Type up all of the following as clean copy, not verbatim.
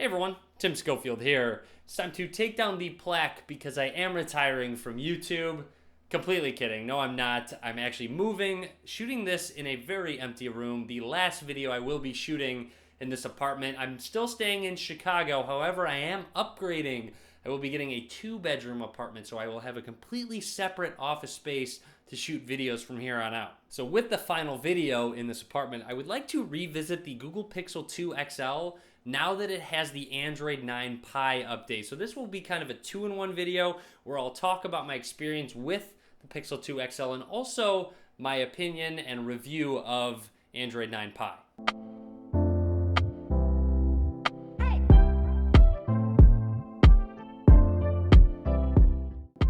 Hey everyone, Tim Schofield here. It's time to take down the plaque because I am retiring from YouTube. Completely kidding. No, I'm not. I'm actually moving, shooting this in a very empty room. The last video I will be shooting in this apartment. I'm still staying in Chicago. However, I am upgrading. I will be getting a 2-bedroom apartment, so I will have a completely separate office space to shoot videos from here on out. So with the final video in this apartment, I would like to revisit the Google Pixel 2 XL now that it has the Android 9 Pie update. So this will be kind of a 2-in-1 video where I'll talk about my experience with the Pixel 2 XL and also my opinion and review of Android 9 Pie.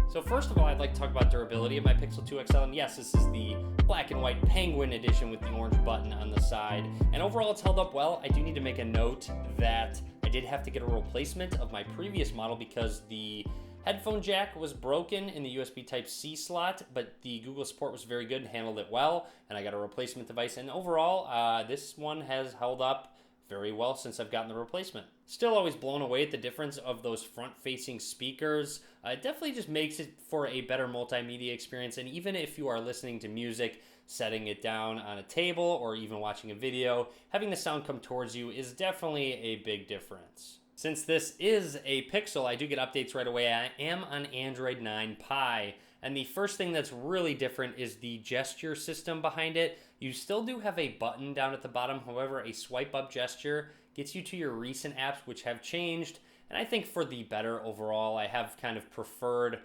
So first of all, I'd like to talk about durability of my Pixel 2 XL, and yes, this is the black and white penguin edition with the orange button on the side, and overall it's held up well. I do need to make a note that I did have to get a replacement of my previous model because the headphone jack was broken in the USB Type-C slot, but the Google support was very good and handled it well, and I got a replacement device, and overall, this one has held up very well since I've gotten the replacement. Still always blown away at the difference of those front-facing speakers. It definitely just makes it for a better multimedia experience, and even if you are listening to music, setting it down on a table, or even watching a video, having the sound come towards you is definitely a big difference. Since this is a Pixel, I do get updates right away. I am on Android 9 Pie, and the first thing that's really different is the gesture system behind it. You still do have a button down at the bottom, however, a swipe up gesture gets you to your recent apps, which have changed, and I think for the better overall. I have kind of preferred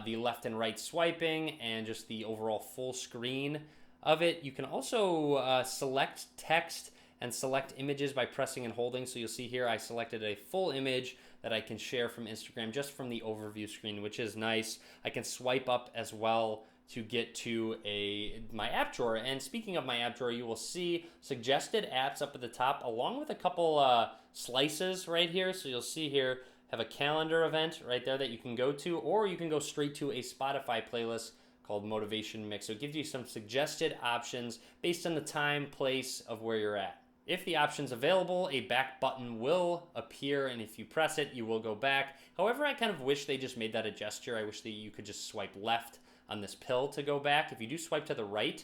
the left and right swiping and just the overall full screen of it. You can also select text and select images by pressing and holding. So you'll see here I selected a full image that I can share from Instagram just from the overview screen, which is nice. I can swipe up as well to get to my app drawer. And speaking of my app drawer, you will see suggested apps up at the top along with a couple slices right here. So you'll see here, have a calendar event right there that you can go to, or you can go straight to a Spotify playlist called Motivation Mix. So it gives you some suggested options based on the time, place of where you're at. If the option's available, a back button will appear, and if you press it, you will go back. However, I kind of wish they just made that a gesture. I wish that you could just swipe left on this pill to go back. If you do swipe to the right,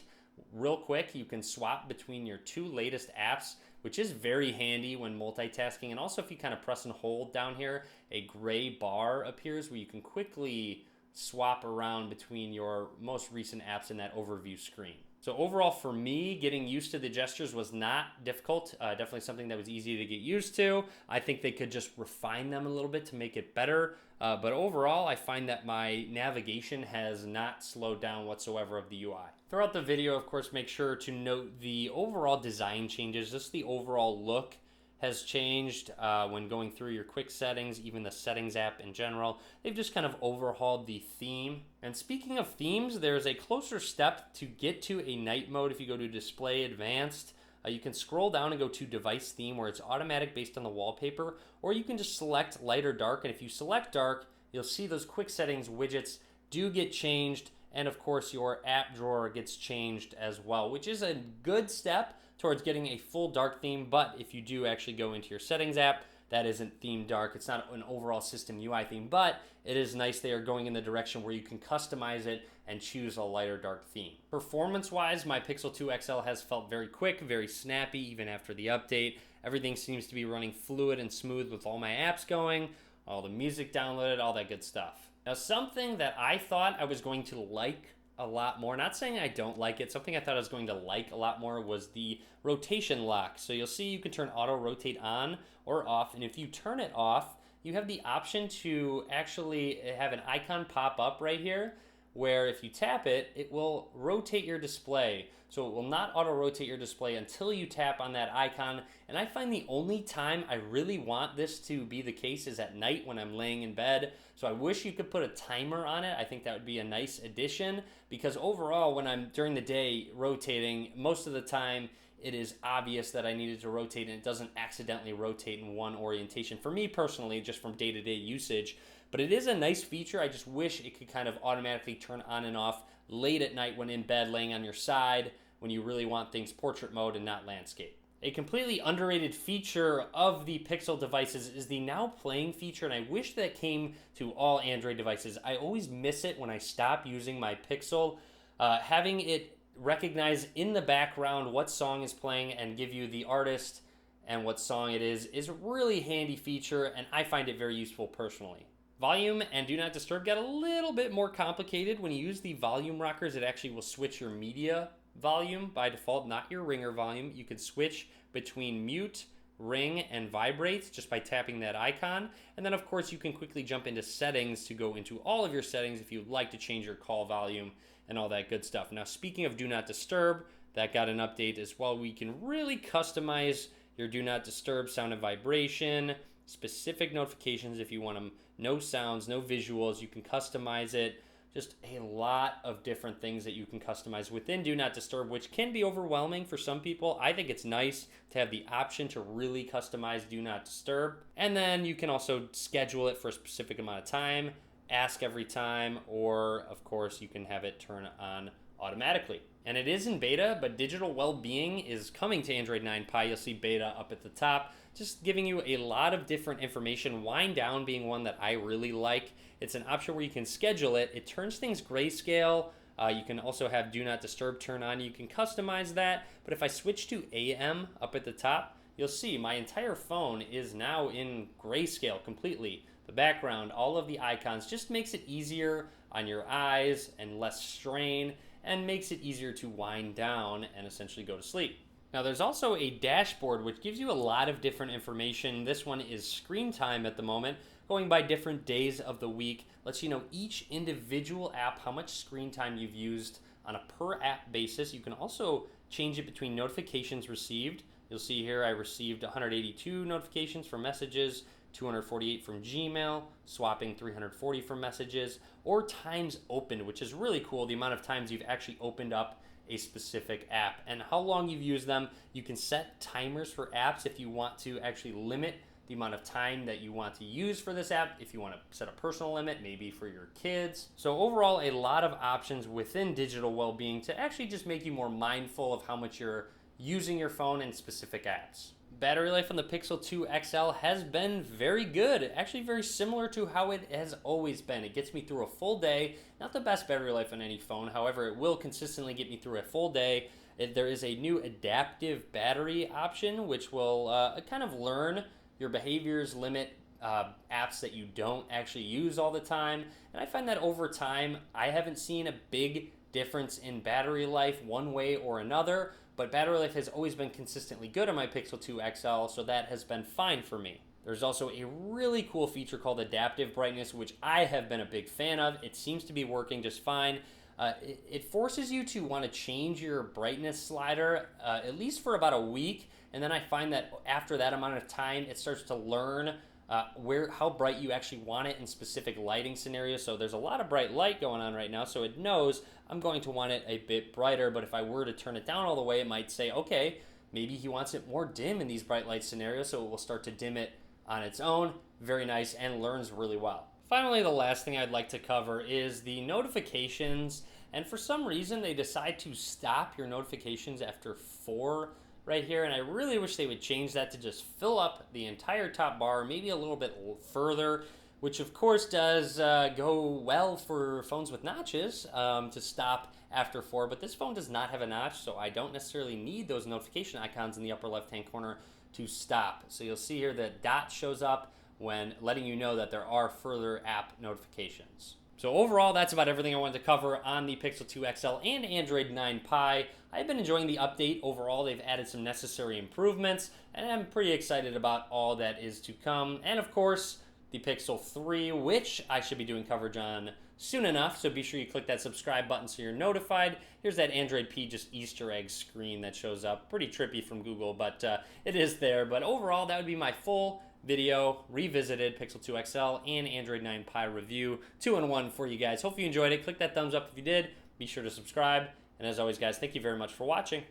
real quick, you can swap between your 2 latest apps, which is very handy when multitasking. And also if you kind of press and hold down here, a gray bar appears where you can quickly swap around between your most recent apps in that overview screen. So overall for me, getting used to the gestures was not difficult. Definitely something that was easy to get used to. I think they could just refine them a little bit to make it better. But overall, I find that my navigation has not slowed down whatsoever of the UI. Throughout the video, of course, make sure to note the overall design changes. Just the overall look has changed when going through your quick settings, even the settings app in general. They've just kind of overhauled the theme. And speaking of themes, there's a closer step to get to a night mode. If you go to display advanced, you can scroll down and go to device theme where it's automatic based on the wallpaper, or you can just select light or dark. And if you select dark, you'll see those quick settings widgets do get changed. And of course your app drawer gets changed as well, which is a good step towards getting a full dark theme. But if you do actually go into your settings app, that isn't themed dark. It's not an overall system UI theme, but it is nice they are going in the direction where you can customize it and choose a lighter dark theme. Performance-wise, my Pixel 2 XL has felt very quick, very snappy, even after the update. Everything seems to be running fluid and smooth with all my apps going, all the music downloaded, all that good stuff. Now, something that I thought I was going to like a lot more, not saying I don't like it, something I thought I was going to like a lot more was the rotation lock. So you'll see you can turn auto rotate on or off, and if you turn it off, you have the option to actually have an icon pop up right here where if you tap it, it will rotate your display. So it will not auto rotate your display until you tap on that icon. And I find the only time I really want this to be the case is at night when I'm laying in bed. So I wish you could put a timer on it. I think that would be a nice addition, because overall when I'm during the day rotating, most of the time it is obvious that I needed to rotate and it doesn't accidentally rotate in one orientation for me personally, just from day-to-day usage. But it is a nice feature. I just wish it could kind of automatically turn on and off late at night when in bed, laying on your side, when you really want things portrait mode and not landscape. A completely underrated feature of the Pixel devices is the Now Playing feature, and I wish that came to all Android devices. I always miss it when I stop using my Pixel. Having it recognize in the background what song is playing and give you the artist and what song it is a really handy feature, and I find it very useful personally. Volume and Do Not Disturb get a little bit more complicated. When you use the volume rockers, it actually will switch your media volume by default, not your ringer volume. You can switch between mute, ring, and vibrate just by tapping that icon. And then of course you can quickly jump into settings to go into all of your settings if you'd like to change your call volume and all that good stuff. Now speaking of Do Not Disturb, that got an update as well. We can really customize your Do Not Disturb sound and vibration, specific notifications if you want them, no sounds, no visuals, you can customize it. Just a lot of different things that you can customize within Do Not Disturb, which can be overwhelming for some people. I think it's nice to have the option to really customize Do Not Disturb. And then you can also schedule it for a specific amount of time, ask every time, or of course you can have it turn on automatically. And it is in beta, but digital well-being is coming to Android 9 Pie. You'll see beta up at the top, just giving you a lot of different information. Wind down being one that I really like. It's an option where you can schedule it. It turns things grayscale. You can also have Do Not Disturb turn on. You can customize that. But if I switch to AM up at the top, you'll see my entire phone is now in grayscale completely. The background, all of the icons, just makes it easier on your eyes and less strain, and makes it easier to wind down and essentially go to sleep. Now there's also a dashboard which gives you a lot of different information. This one is screen time at the moment, going by different days of the week. Lets you know each individual app, how much screen time you've used on a per app basis. You can also change it between notifications received. You'll see here I received 182 notifications for messages, 248 from Gmail, swapping 340 for messages, or times opened, which is really cool, the amount of times you've actually opened up a specific app and how long you've used them. You can set timers for apps if you want to actually limit the amount of time that you want to use for this app, if you want to set a personal limit, maybe for your kids. So overall, a lot of options within digital well-being to actually just make you more mindful of how much you're using your phone in specific apps. Battery life on the Pixel 2 XL has been very good, actually very similar to how it has always been. It gets me through a full day. Not the best battery life on any phone, however, it will consistently get me through a full day. There is a new adaptive battery option, which will kind of learn your behaviors, limit apps that you don't actually use all the time. And I find that over time, I haven't seen a big difference in battery life one way or another, but battery life has always been consistently good on my Pixel 2 XL, so that has been fine for me. There's also a really cool feature called adaptive brightness, which I have been a big fan of. It seems to be working just fine. It forces you to want to change your brightness slider at least for about a week, and then I find that after that amount of time, it starts to learn how bright you actually want it in specific lighting scenarios. So there's a lot of bright light going on right now, so it knows I'm going to want it a bit brighter, but if I were to turn it down all the way, it might say, okay, maybe he wants it more dim in these bright light scenarios, so it will start to dim it on its own. Very nice, and learns really well. Finally, the last thing I'd like to cover is the notifications, and for some reason they decide to stop your notifications after 4 right here, and I really wish they would change that to just fill up the entire top bar, maybe a little bit further, which of course does go well for phones with notches to stop after 4, but this phone does not have a notch, so I don't necessarily need those notification icons in the upper left-hand corner to stop. So you'll see here that dot shows up when letting you know that there are further app notifications. So overall, that's about everything I wanted to cover on the Pixel 2 XL and Android 9 Pie. I've been enjoying the update overall. They've added some necessary improvements, and I'm pretty excited about all that is to come. And of course, the Pixel 3, which I should be doing coverage on soon enough, so be sure you click that subscribe button so you're notified. Here's that Android P just Easter egg screen that shows up. Pretty trippy from Google, but it is there. But overall, that would be my full video, revisited Pixel 2 XL and Android 9 Pie review, 2-in-1 for you guys. Hope you enjoyed it. Click that thumbs up if you did. Be sure to subscribe. And as always, guys, thank you very much for watching.